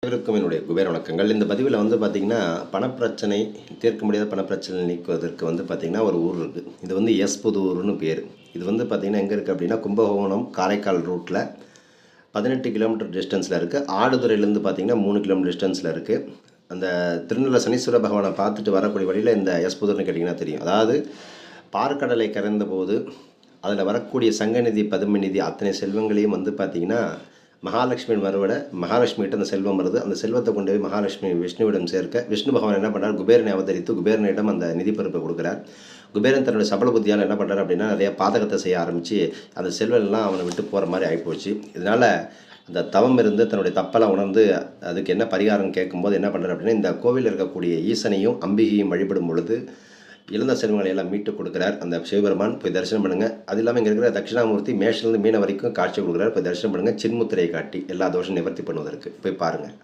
அனைவருக்கும் என்னுடைய குபேர வணக்கங்கள். இந்த பதிவில் வந்து பார்த்திங்கன்னா, பணப்பிரச்சனை தீர்க்க முடியாத பணப்பிரச்சனை நீக்குவதற்கு வந்து பார்த்திங்கன்னா, ஒரு ஊர் இருக்குது. இது வந்து புதூர்னு பேர். இது வந்து பார்த்திங்கன்னா எங்கே இருக்குது அப்படின்னா, கும்பகோணம் காரைக்கால் ரூட்டில் 18 கிலோமீட்டர் டிஸ்டன்ஸில் இருக்குது. ஆடுதுறையிலேருந்து பார்த்திங்கன்னா 3 கிலோமீட்டர் டிஸ்டன்ஸில் இருக்குது. அந்த திருநெல்வேலி சனீஸ்வர பகவானை பார்த்துட்டு வரக்கூடிய வழியில் இந்த புதூர்னு கேட்டிங்கன்னா தெரியும். அதாவது பார்க்கடலை கரைந்தபோது அதில் வரக்கூடிய சங்கநிதி பதுமநிதி அத்தனை செல்வங்களையும் வந்து பார்த்திங்கன்னா மகாலட்சுமி மறுவிட மகாலட்சுமிகிட்ட அந்த செல்வம் வருது. அந்த செல்வத்தை கொண்டு போய் மகாலட்சுமி விஷ்ணுவிடம் சேர்க்க விஷ்ணு பகவான் என்ன பண்ணுறார், குபேரனை அவதரித்து குபேரனிடம் அந்த நிதி பொறுப்பை கொடுக்குறார். குபேரன் தன்னுடைய சபல புத்தியால் என்ன பண்ணுறாரு அப்படின்னா, நிறைய பாதகத்தை செய்ய ஆரம்பித்து அந்த செல்வெல்லாம் அவனை விட்டு போகிற மாதிரி ஆகிப்போச்சு. இதனால் அந்த தவம் இருந்து தன்னுடைய தப்பெல்லாம் உணர்ந்து அதுக்கு என்ன பரிகாரம் கேட்கும்போது என்ன பண்ணுறாரு அப்படின்னா, இந்த கோவிலில் இருக்கக்கூடிய ஈசனையும் அம்பிகையும் வழிபடும் பொழுது இழந்த செல்வங்களை எல்லாம் மீட்டு கொடுக்குறார் அந்த சிவபெருமான். போய் தரிசனம் பண்ணுங்கள். அது இல்லாமல் இங்கே இருக்கிற தட்சிணாமூர்த்தி மேஷிலிருந்து மீன வரைக்கும் காட்சி கொடுக்குறார். போய் தரிசனம் பண்ணுங்கள். சின்முத்திரையை காட்டி எல்லா தோஷம் நிவர்த்தி பண்ணுவதற்கு போய் பாருங்கள்.